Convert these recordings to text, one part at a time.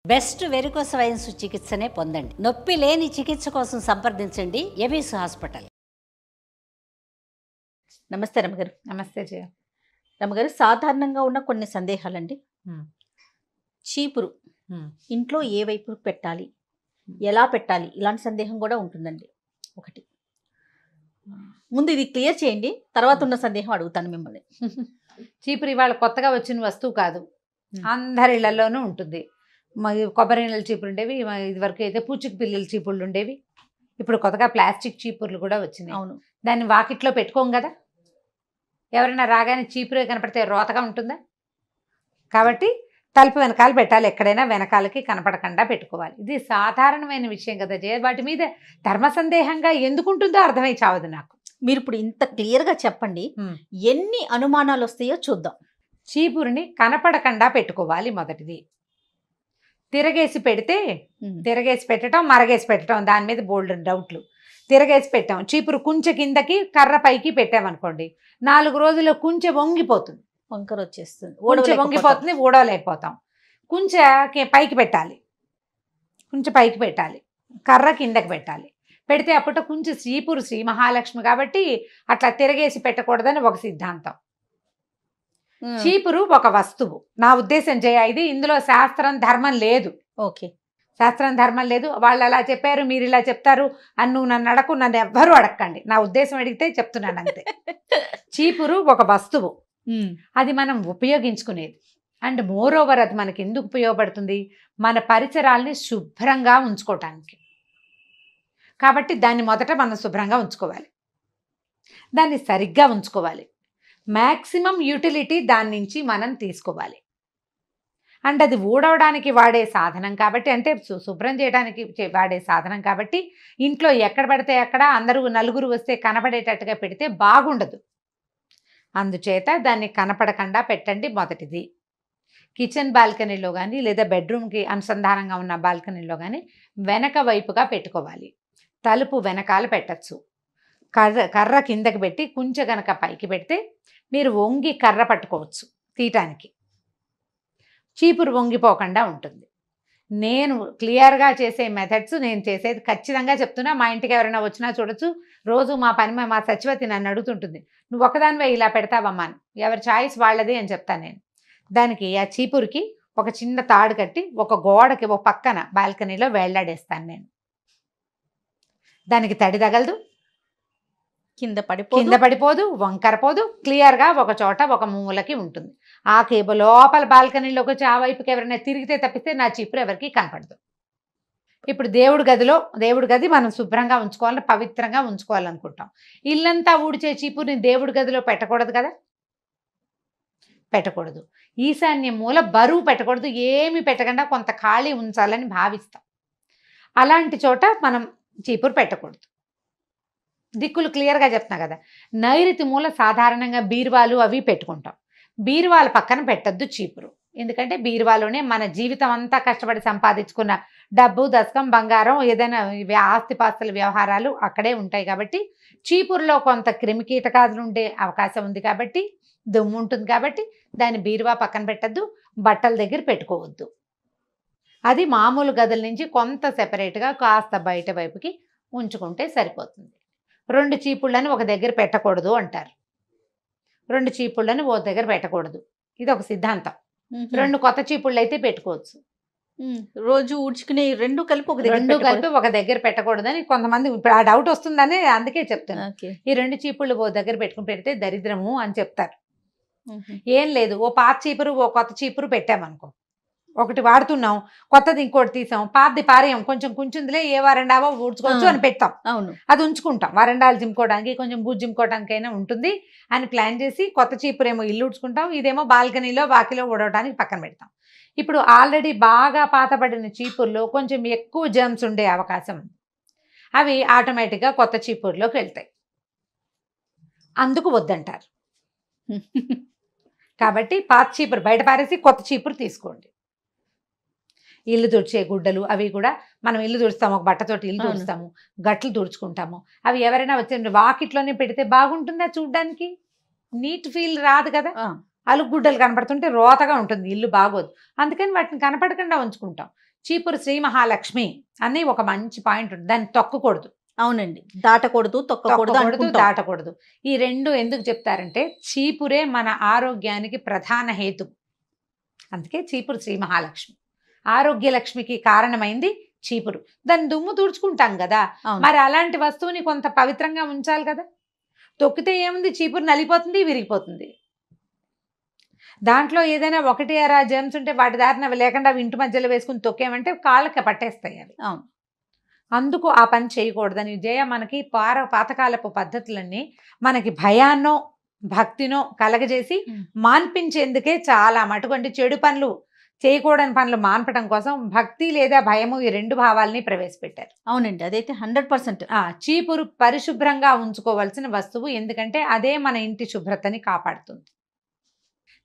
Best varicose veins చికిత్సనే పొందండి. నొప్పి లేని చికిత్స కోసం సంప్రదించండి ఎబిస్ హాస్పిటల్. నమస్తే రమగారు. నమస్తే జయ. రమగారు, సాధారణంగా ఉన్న కొన్ని సందేహాలండి. చీపురు ఇంట్లో ఏ వైపు పెట్టాలి, ఎలా పెట్టాలి, ఇలాంటి సందేహం కూడా ఉంటుందండి. ఒకటి ముందు ఇది క్లియర్ చేయండి, తర్వాత ఉన్న సందేహం అడుగుతాను మిమ్మల్ని. చీపురు ఇవాళ కొత్తగా వచ్చిన వస్తువు కాదు, అందరి ఇళ్లలోనూ ఉంటుంది. కొబ్బరి నీళ్ళ చీపురు ఉండేవి, ఇదివరకు అయితే పూచిక పిల్లల చీపుర్లు ఉండేవి. ఇప్పుడు కొత్తగా ప్లాస్టిక్ చీపుర్లు కూడా వచ్చినాయి. అవును, దాన్ని వాకిట్లో పెట్టుకోం కదా. ఎవరైనా రాగానే చీపురే కనపడితే రోతగా ఉంటుందా? కాబట్టి తలుపు వెనకాల పెట్టాలి, ఎక్కడైనా వెనకాలకి కనపడకుండా పెట్టుకోవాలి. ఇది సాధారణమైన విషయం కదా జయ. వాటి మీద ధర్మ సందేహంగా ఎందుకుంటుందో అర్థమై చావదు నాకు. మీరు ఇప్పుడు ఇంత క్లియర్గా చెప్పండి, ఎన్ని అనుమానాలు వస్తాయో చూద్దాం. చీపురుని కనపడకుండా పెట్టుకోవాలి. మొదటిది, తిరగేసి పెడితే, తిరగేసి పెట్టడం, మరగేసి పెట్టడం, దాని మీద బోల్డ్ డౌట్లు. తిరగేసి పెట్టాం, చీపురు కుంచె కిందకి కర్ర పైకి పెట్టామనుకోండి, 4 రోజుల్లో కుంచె వంగిపోతుంది, వంకర వచ్చేస్తుంది, కుంచె వంగిపోతుంది, ఊడవలేకపోతాం. కుంచె పైకి పెట్టాలి, కుంచె పైకి పెట్టాలి, కర్ర కిందకి పెట్టాలి. పెడితే అప్పట్లో కుంచె చీపురు శ్రీ మహాలక్ష్మి కాబట్టి అట్లా తిరగేసి పెట్టకూడదని ఒక సిద్ధాంతం. చీపురు ఒక వస్తువు, నా ఉద్దేశం జయ. ఇది ఇందులో శాస్త్రం ధర్మం లేదు. ఓకే, శాస్త్రం ధర్మం లేదు. వాళ్ళు అలా చెప్పారు, మీరు ఇలా చెప్తారు అని నువ్వు నన్ను అడగకు, నన్ను ఎవ్వరూ అడగండి. నా ఉద్దేశం అడిగితే చెప్తున్నాను అంతే. చీపురు ఒక వస్తువు, అది మనం ఉపయోగించుకునేది. అండ్ మోర్ ఓవర్ అది మనకి ఎందుకు ఉపయోగపడుతుంది? మన పరిసరాల్ని శుభ్రంగా ఉంచుకోవటానికి. కాబట్టి దాన్ని మొదట మనం శుభ్రంగా ఉంచుకోవాలి, దాన్ని సరిగ్గా ఉంచుకోవాలి. మ్యాక్సిమం యూటిలిటీ దాని నుంచి మనం తీసుకోవాలి. అండ్ అది ఊడవడానికి వాడే సాధనం కాబట్టి, అంటే శుభ్రం చేయడానికి వాడే సాధనం కాబట్టి, ఇంట్లో ఎక్కడ పడితే అక్కడ అందరూ నలుగురు వస్తే కనపడేటట్టుగా పెడితే బాగుండదు. అందుచేత దాన్ని కనపడకుండా పెట్టండి మొదటిది. కిచెన్ బాల్కనీలో కానీ లేదా బెడ్రూమ్కి అనుసంధానంగా ఉన్న బాల్కనీలో కానీ వెనక వైపుగా పెట్టుకోవాలి. తలుపు వెనకాల పెట్టచ్చు. కర్ర కిందకి పెట్టి కుంచె గనక పైకి పెడితే మీరు వంగి కర్ర పట్టుకోవచ్చు తీయటానికి. చీపురు వంగిపోకుండా ఉంటుంది. నేను క్లియర్గా చేసే మెథడ్స్, నేను చేసేది ఖచ్చితంగా చెప్తున్నా. మా ఇంటికి ఎవరైనా వచ్చినా చూడొచ్చు. రోజు మా సచివతి నన్ను అడుగుతుంటుంది, నువ్వు ఒకదానివే ఇలా పెడతావమ్మా అని. ఎవరి చాయిస్ వాళ్ళది అని చెప్తాను నేను. దానికి ఆ చీపురికి ఒక చిన్న తాడు కట్టి ఒక గోడకి ఒక పక్కన బాల్కనీలో వేళ్లాడేస్తాను నేను. దానికి తడి తగలదు, కింద పడిపోదు, వంకరపోదు. క్లియర్గా ఒక చోట ఒక మూలకి ఉంటుంది. ఆ కేబుల్ లోపల బాల్కనీలోకి వచ్చి ఆ వైపుకి ఎవరైనా తిరిగితే తప్పిస్తే నా చీపురు ఎవరికి కనపడదు. ఇప్పుడు దేవుడి గది మనం శుభ్రంగా ఉంచుకోవాలని, పవిత్రంగా ఉంచుకోవాలనుకుంటాం. ఇల్లంతా ఊడ్చే చీపురుని దేవుడి గదిలో పెట్టకూడదు కదా, పెట్టకూడదు. ఈశాన్య మూల బరువు పెట్టకూడదు, ఏమి పెట్టకుండా కొంత ఖాళీ ఉంచాలని భావిస్తాం. అలాంటి చోట మనం చీపురు పెట్టకూడదు. దిక్కులు క్లియర్గా చెప్తున్నా కదా. నైరుతి మూల సాధారణంగా బీరువాలు అవి పెట్టుకుంటాం. బీరువాల పక్కన పెట్టద్దు చీపురు. ఎందుకంటే బీరువాలోనే మన జీవితం అంతా కష్టపడి సంపాదించుకున్న డబ్బు, దశకం, బంగారం, ఏదైనా ఆస్తిపాస్తుల వ్యవహారాలు అక్కడే ఉంటాయి. కాబట్టి చీపురులో కొంత క్రిమికీటకాదులు ఉండే అవకాశం ఉంది కాబట్టి, దుమ్ము ఉంటుంది కాబట్టి దాన్ని బీరువా పక్కన పెట్టద్దు, బట్టల దగ్గర పెట్టుకోవద్దు. అది మామూలు గదుల నుంచి కొంత సెపరేట్గా కాస్త బయట వైపుకి ఉంచుకుంటే సరిపోతుంది. 2 చీపుళ్ళని ఒక దగ్గర పెట్టకూడదు అంటారు. 2 చీపుళ్ళని ఓ దగ్గర పెట్టకూడదు, ఇది ఒక సిద్ధాంతం. 2 కొత్త చీపుళ్ళు అయితే పెట్టుకోవచ్చు. రోజు ఊడ్చుకునే 2 కలిపి ఒక దగ్గర పెట్టకూడదని కొంతమంది ఇప్పుడు ఆ డౌట్ వస్తుందని అందుకే చెప్తాను. ఈ 2 చీపుళ్ళు ఓ దగ్గర పెట్టుకుని పెడితే దరిద్రము అని చెప్తారు. ఏం లేదు, ఓ పాత చీపురు ఓ కొత్త చీపురు పెట్టామనుకో, ఒకటి వాడుతున్నాం, కొత్తది ఇంకోటి తీసాం, పాతది పారేయం, కొంచెం కుంచుందిలే ఏ వరండావో ఊడ్చుకోవచ్చు అని పెడతాం. అవును, అది ఉంచుకుంటాం. వరండాలు జిమ్కోవడానికి, కొంచెం బూజు జిమ్కోవడానికైనా ఉంటుంది అని ప్లాన్ చేసి కొత్త చీపురేమో ఇల్లు ఊడ్చుకుంటాం, ఇదేమో బాల్కనీలో వాకిలో ఊడవడానికి పక్కన పెడతాం. ఇప్పుడు ఆల్రెడీ బాగా పాతబడిన చీపుర్లో కొంచెం ఎక్కువ జర్మ్స్ ఉండే అవకాశం ఉంది. అవి ఆటోమేటిక్గా కొత్త చీపుర్లోకి వెళ్తాయి. అందుకు వద్దంటారు. కాబట్టి పాత చీపురు బయట పారేసి కొత్త చీపురు తీసుకోండి. ఇల్లు తుడిచే గుడ్డలు అవి కూడా మనం ఇల్లు తుడుస్తాము, ఒక బట్టతోటి ఇల్లు తుడుస్తాము, గట్లు తుడుచుకుంటాము. అవి ఎవరైనా వచ్చే వాకిట్లోనే పెడితే బాగుంటుందా? చూడ్డానికి నీట్ ఫీల్ రాదు కదా. అలుగు గుడ్డలు కనపడుతుంటే రోతగా ఉంటుంది, ఇల్లు బాగోదు. అందుకని వాటిని కనపడకుండా ఉంచుకుంటాం. చీపురు శ్రీ మహాలక్ష్మి అని ఒక మంచి పాయింట్ ఉంది, దాన్ని తొక్కకూడదు, అవునండి, దాటకూడదు, తొక్కకూడదు, అనుకుంటాం. దాటకూడదు. ఈ రెండు ఎందుకు చెప్తారంటే చీపురే మన ఆరోగ్యానికి ప్రధాన హేతు, అందుకే చీపురు శ్రీ మహాలక్ష్మి. ఆరోగ్య లక్ష్మికి కారణమైంది చీపురు. దాన్ని దుమ్ము తుడుచుకుంటాం కదా, అవును. మరి అలాంటి వస్తువుని కొంత పవిత్రంగా ఉంచాలి కదా. తొక్కితే ఏముంది, చీపురు నలిపోతుంది, విరిగిపోతుంది. దాంట్లో ఏదైనా ఒకటి అరా జర్మ్స్ ఉంటే వాటి దారిన లేకుండా అవి ఇంటి మధ్యలో వేసుకుని తొక్కేమంటే కాళ్ళకి పట్టేస్తాయి అవి. అవును. అందుకు ఆ పని చేయకూడదని జయ మనకి పాతకాలపు పద్ధతులన్నీ మనకి భయాన్నో భక్తినో కలగజేసి మాన్పించేందుకే చాలా మటుకు, అంటే చెడు పనులు చేయకూడని పనులు మాన్పడం కోసం భక్తి లేదా భయము ఈ రెండు భావాల్ని ప్రవేశపెట్టారు. అవునండి, అదైతే 100%. చీపురు పరిశుభ్రంగా ఉంచుకోవాల్సిన వస్తువు, ఎందుకంటే అదే మన ఇంటి శుభ్రతని కాపాడుతుంది.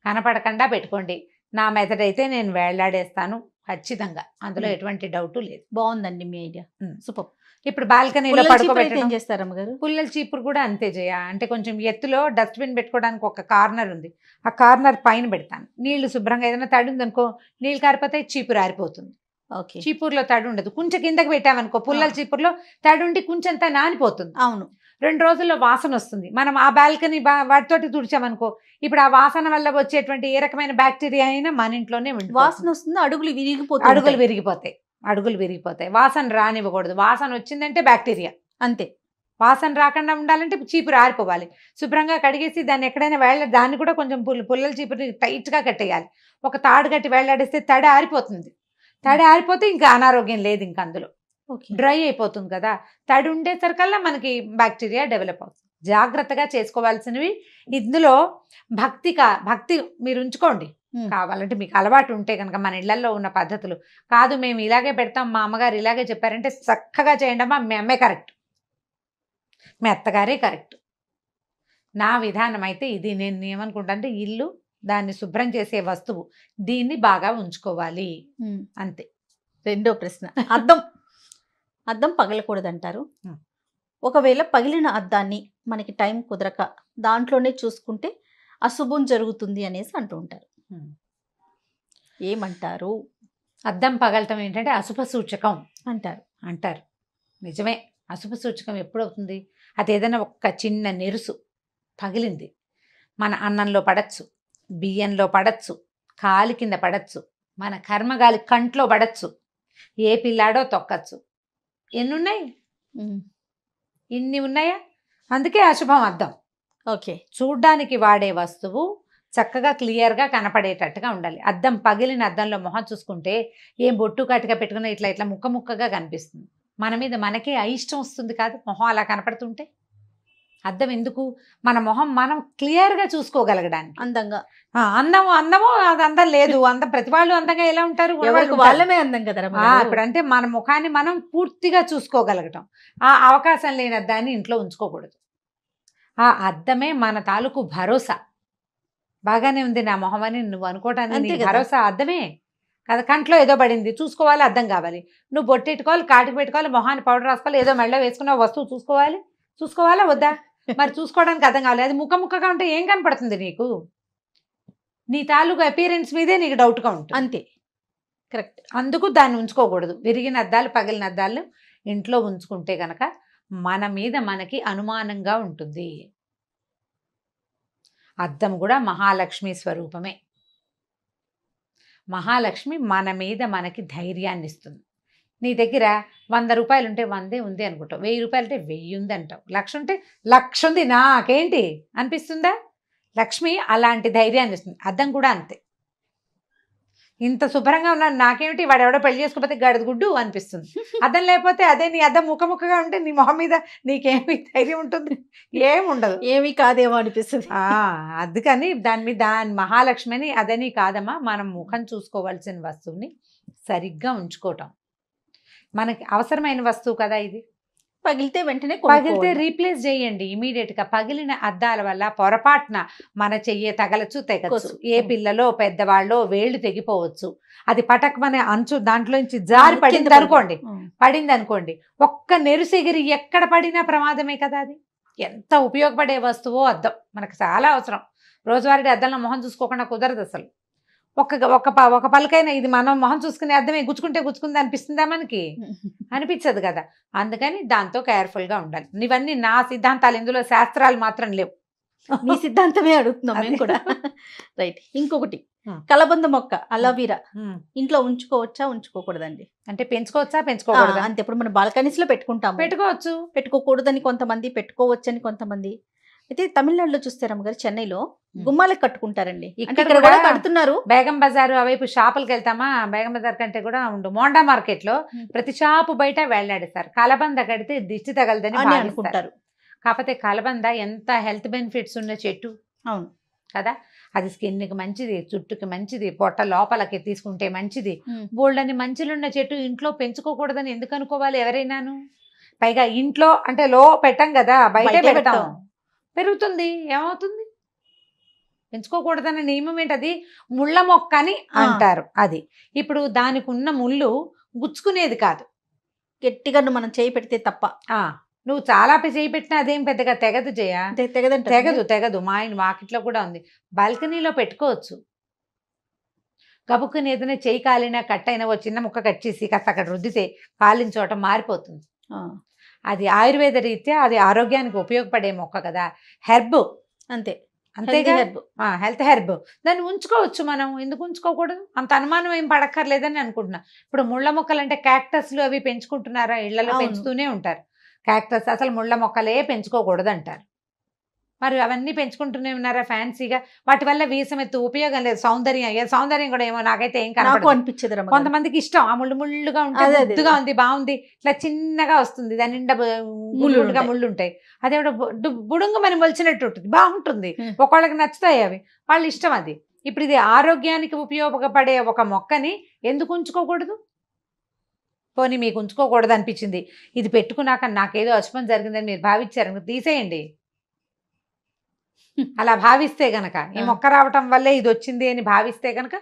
కనపడకుండా పెట్టుకోండి. నా మెథడ్ అయితే నేను వేళ్లాడేస్తాను ఖచ్చితంగా, అందులో ఎటువంటి డౌట్ లేదు. బాగుందండి మీ ఐడియా, సూపర్. ఇప్పుడు బాల్కనీలో పడుకోబెట్టడం, ఏం చేస్తారమ్మ గారు? పుల్లల చీపురు కూడా అంతే చేయ, అంటే కొంచెం ఎత్తులో డస్ట్బిన్ పెట్టుకోవడానికి ఒక కార్నర్ ఉంది, ఆ కార్నర్ పైన పెడతాను. నీళ్లు శుభ్రంగా ఏదైనా తడి ఉందనుకో, నీళ్ళు కారిపోతే చీపురు ఆరిపోతుంది. ఓకే. చీపురులో తడి ఉండదు. కొంచెం కిందకి పెట్టామనుకో, పుల్లల చీపురులో తడి ఉండి కొంచెంతా నానిపోతుంది. అవును. 2 రోజుల్లో వాసన వస్తుంది. మనం ఆ బాల్కనీ వాటితోటి తుడిచామనుకో, ఇప్పుడు ఆ వాసన వల్ల వచ్చేటువంటి ఏ రకమైన బ్యాక్టీరియా అయినా మన ఇంట్లోనే వాసన వస్తుంది, అడుగులు విరిగిపోతాయి. వాసన రానివ్వకూడదు. వాసన వచ్చిందంటే బ్యాక్టీరియా, అంతే. వాసన రాకుండా ఉండాలంటే చీపురు ఆరిపోవాలి. శుభ్రంగా కడిగేసి దాన్ని ఎక్కడైనా దాన్ని కూడా కొంచెం పుల్లల చీపురు టైట్గా కట్టేయాలి. ఒక తాడు కట్టి వేళ్లాడేస్తే తడి ఆరిపోతుంది. తడి ఆరిపోతే ఇంకా అనారోగ్యం లేదు, ఇంకా అందులో డ్రై అయిపోతుంది కదా. తడి ఉండేసరికల్లా మనకి బ్యాక్టీరియా డెవలప్ అవుతుంది. జాగ్రత్తగా చేసుకోవాల్సినవి ఇందులో భక్తి మీరు ఉంచుకోండి. కావాలంటే మీకు అలవాటు ఉంటే కనుక మన ఇళ్లలో ఉన్న పద్ధతులు కాదు, మేము ఇలాగే పెడతాం, మా అమ్మగారు ఇలాగే చెప్పారంటే చక్కగా చేయండి అమ్మా, మీ అమ్మే కరెక్ట్, మీ అత్తగారే కరెక్ట్. నా విధానం అయితే ఇది. నేను ఏమనుకుంటా అంటే ఇల్లు, దాన్ని శుభ్రం చేసే వస్తువు, దీన్ని బాగా ఉంచుకోవాలి, అంతే. రెండో ప్రశ్న, అద్దం పగలకూడదంటారు. ఒకవేళ పగిలిన అద్దాన్ని మనకి టైం కుదరక దాంట్లోనే చూసుకుంటే అశుభం జరుగుతుంది అనేసి అంటూ ఉంటారు, ఏమంటారు? అద్దం పగలటం ఏంటంటే అశుభ సూచకం అంటారు. నిజమే, అశుభ సూచకం ఎప్పుడవుతుంది? అది ఏదైనా ఒక్క చిన్న నెరుసు పగిలింది, మన అన్నంలో పడచ్చు, బియ్యంలో పడచ్చు, కాలి కింద పడచ్చు, మన కర్మగాలి కంట్లో పడచ్చు, ఏ పిల్లాడో తొక్కచ్చు. ఎన్నున్నాయి? ఇన్ని ఉన్నాయా? అందుకే అశుభం అద్దం. ఓకే. చూడ్డానికి వాడే వస్తువు చక్కగా క్లియర్గా కనపడేటట్టుగా ఉండాలి. అద్దం పగిలిన అద్దంలో మొహం చూసుకుంటే ఏం బొట్టు కట్టుగా పెట్టుకున్న ఇట్లా ముక్కగా కనిపిస్తుంది. మన మీద మనకే అయిష్టం వస్తుంది కాదు, మొహం అలా కనపడుతుంటే. అద్దం ఎందుకు? మన మొహం మనం క్లియర్గా చూసుకోగలగడానికి. అందంగా అందము అది అందం లేదు. ప్రతి వాళ్ళు అందంగా ఎలా ఉంటారు? వాళ్ళమే అందం కదా. ఇప్పుడు అంటే మన ముఖాన్ని మనం పూర్తిగా చూసుకోగలగటం, ఆ అవకాశం లేని అద్దాన్ని ఇంట్లో ఉంచుకోకూడదు. ఆ అద్దమే మన తాలూకు భరోసా. బాగానే ఉంది నా మొహం అని నువ్వు అనుకోవటానికి భరోసా అద్దమే కదా. కంట్లో ఏదో పడింది, చూసుకోవాలి, అద్దం కావాలి. నువ్వు బొట్టెట్టుకోవాలి, కాటికి పెట్టుకోవాలి, మొహాన్ని పౌడర్ రాసుకోవాలి, ఏదో మెళ్ళ వేసుకున్న వస్తువు చూసుకోవాలా వద్దా? మరి చూసుకోవడానికి అర్థం కావాలి. అది ముక్కగా ఉంటే ఏం కనపడుతుంది నీకు? నీ తాలూకు అపీరెన్స్ మీదే నీకు డౌట్గా ఉంటుంది. అంతే, కరెక్ట్. అందుకు దాన్ని ఉంచుకోకూడదు. విరిగిన అద్దాలు, పగిలిన అద్దాలు ఇంట్లో ఉంచుకుంటే కనుక మన మీద మనకి అనుమానంగా ఉంటుంది. అద్దం కూడా మహాలక్ష్మి స్వరూపమే. మహాలక్ష్మి మన మీద మనకి ధైర్యాన్ని ఇస్తుంది. నీ దగ్గర 100 రూపాయలు ఉంటే 100 ఉంది అనుకుంటావు, 1000 రూపాయలు ఉంటే 1000 ఉంది అంటావు, 1,00,000 ఉంటే 1,00,000 ఉంది నాకేంటి అనిపిస్తుందా? లక్ష్మి అలాంటి ధైర్యాన్ని ఇస్తుంది. అద్దం కూడా అంతే. ఇంత శుభ్రంగా ఉన్నాను నాకేమిటి, వాడు ఎవడో పెళ్లి చేసుకోకపోతే గడద గుడ్డు అనిపిస్తుంది. అద్దం లేకపోతే అదే నీ అద్దం ముక్కగా ఉంటే నీ మొహం మీద నీకేమి ధైర్యం ఉంటుంది? ఏముండదు, ఏమీ కాదేమో అనిపిస్తుంది. అందుకని దాని మహాలక్ష్మిని అదని కాదమ్మా, మనం ముఖం చూసుకోవాల్సిన వస్తువుని సరిగ్గా ఉంచుకోవటం. మనకి అవసరమైన వస్తువు కదా ఇది. పగిలితే రీప్లేస్ చేయండి ఇమీడియట్గా. పగిలిన అద్దాల వల్ల పొరపాటున మన చెయ్యి తగలచ్చు, తెగచ్చు. ఏ పిల్లలో పెద్దవాళ్ళో వేళ్ళు తెగిపోవచ్చు. అది పటకమనే అంచు దాంట్లోంచి జారి పడింది అనుకోండి, ఒక్క నెరుసెగిరి ఎక్కడ పడినా ప్రమాదమే కదా. అది ఎంత ఉపయోగపడే వస్తువో అద్దం, మనకు చాలా అవసరం. రోజువారీ అద్దంలో మొహం చూసుకోకుండా కుదరదు అసలు. ఒక పలకైనా ఇది మనం మొహం చూసుకునే అర్థమే గుచ్చుకుంది అనిపిస్తుందా మనకి? అనిపించదు కదా. అందుకని దాంతో కేర్ఫుల్గా ఉండాలి. ఇవన్నీ నా సిద్ధాంతాలు, ఇందులో శాస్త్రాలు మాత్రం లేవు. మీ సిద్ధాంతమే అడుగుతున్నాం మేము కూడా. రైట్. ఇంకొకటి, కలబంద మొక్క అలోవీరా ఇంట్లో ఉంచుకోవచ్చా ఉంచుకోకూడదండి? అంటే పెంచుకోవచ్చా పెంచుకోకూడదా? అంతే. ఇప్పుడు మనం బాల్కనీస్ లో పెట్టుకుంటాం, పెట్టుకోవచ్చు, పెట్టుకోకూడదని కొంతమంది, పెట్టుకోవచ్చని కొంతమంది. అయితే తమిళనాడులో చూస్తే రమ్మగారు, చెన్నైలో గుమ్మాలకు కట్టుకుంటారండి. ఇక్కడ ఇక్కడ కూడా కడుతున్నారు. బేగం బజారు అవైపు షాపులకి వెళ్తామా, బేగం బజార్ కంటే కూడా మోండా మార్కెట్ లో ప్రతి షాపు బయట వేలాడేస్తారు. కలబంద కడితే దిష్టి తగలదని అనుకుంటారు. కాకపోతే కలబంద ఎంత హెల్త్ బెనిఫిట్స్ ఉన్న చెట్టు. అవును కదా. అది స్కిన్కి మంచిది, జుట్టుకి మంచిది, పొట్ట లోపలకి తీసుకుంటే మంచిది. బోల్డని మంచిలున్న చెట్టు ఇంట్లో పెంచుకోకూడదని ఎందుకు అనుకోవాలి ఎవరైనాను? పైగా ఇంట్లో అంటే పెట్టాం కదా, బయటే పెడతాం, పెరుగుతుంది, ఏమవుతుంది? పెంచుకోకూడదనే నియమం ఏంటది? ముళ్ళ మొక్క అని అంటారు. అది ఇప్పుడు దానికి ఉన్న ముళ్ళు గుచ్చుకునేది కాదు, గట్టిగా మనం చేయి పెడితే తప్ప. నువ్వు చాలా చేయి పెట్టినా అదేం పెద్దగా తెగదు జయ, తెగదు. మా మార్కెట్లో కూడా ఉంది. బాల్కనీలో పెట్టుకోవచ్చు. గబుక్కుని ఏదైనా చేయి కాలినా కట్ అయినా ఓ చిన్న ముక్క కట్ చేసి కాస్త అక్కడ రుద్దితే కాలిన చోట మారిపోతుంది. అది ఆయుర్వేద రీత్యా అది ఆరోగ్యానికి ఉపయోగపడే మొక్క కదా, హెర్బ్. అంతేగా, హెల్త్ హెర్బ్. దాన్ని ఉంచుకోవచ్చు మనం, ఎందుకు ఉంచుకోకూడదు? అంత అనుమానం ఏం పడక్కర్లేదని అనుకుంటున్నా. ఇప్పుడు ముళ్ళ మొక్కలు అంటే క్యాక్టస్లు అవి పెంచుకుంటున్నారా? ఇళ్లలో పెంచుతూనే ఉంటారు క్యాక్టస్. అసలు ముళ్ళ మొక్కలే పెంచుకోకూడదు అంటారు. మరి అవన్నీ పెంచుకుంటూనే ఉన్నారా ఫ్యాన్సీగా? వాటి వల్ల వీసమెత్తు ఉపయోగం లేదు. సౌందర్యం కూడా ఏమో నాకైతే ఏం అనిపించదు. కొంతమందికి ఇష్టం, ఆ ముళ్ళుగా ఉంటుంది, ముద్దుగా ఉంది, బాగుంది, ఇట్లా చిన్నగా వస్తుంది, దాని నిండా ముళ్ళు ఉంటాయి. అదేవిడ బుడుంగు మనం మొలిచినట్టు ఉంటుంది, బాగుంటుంది. ఒకళ్ళకి నచ్చుతాయి అవి, వాళ్ళ ఇష్టం అది. ఇప్పుడు ఇది ఆరోగ్యానికి ఉపయోగపడే ఒక మొక్కని ఎందుకు ఉంచుకోకూడదు? పోనీ మీకు ఉంచుకోకూడదు అనిపించింది, ఇది పెట్టుకున్నాక నాకేదో అశుభం జరిగిందని మీరు భావించారు, తీసేయండి. అలా భావిస్తే గనక, ఈ మొక్క రావటం వల్లే ఇది వచ్చింది అని భావిస్తే గనక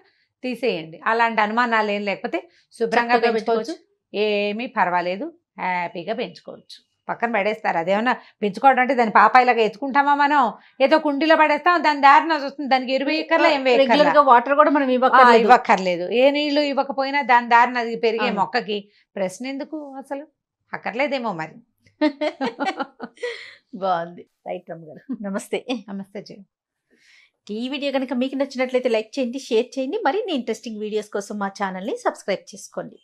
తీసేయండి. అలాంటి అనుమానాలు ఏం లేకపోతే శుభ్రంగా పెంచుకోవచ్చు, ఏమీ పర్వాలేదు, హ్యాపీగా పెంచుకోవచ్చు. పక్కన పడేస్తారు. అదేమన్నా పెంచుకోవడం అంటే దాని పాపాయిలాగా ఎత్తుకుంటామా మనం? ఏదో కుండీలో పడేస్తాం, దాని దారిన వస్తుంది, దానికి ఎరువు ఎక్కర్లా, ఏం వేయక్కర్లా, వాటర్ కూడా మనం ఇవ్వక్కర్లేదు. ఏ నీళ్లు ఇవ్వకపోయినా దాని దారిన అది పెరిగే మొక్కకి ప్రశ్న ఎందుకు? అసలు అక్కర్లేదేమో మరి. బాగుంది. రైట్ రమ్మ గారు, నమస్తే. నమస్తే జీ. ఈ వీడియో కనుక మీకు నచ్చినట్లయితే లైక్ చేయండి, షేర్ చేయండి. మరిన్ని ఇంట్రెస్టింగ్ వీడియోస్ కోసం మా ఛానల్ని సబ్స్క్రైబ్ చేసుకోండి.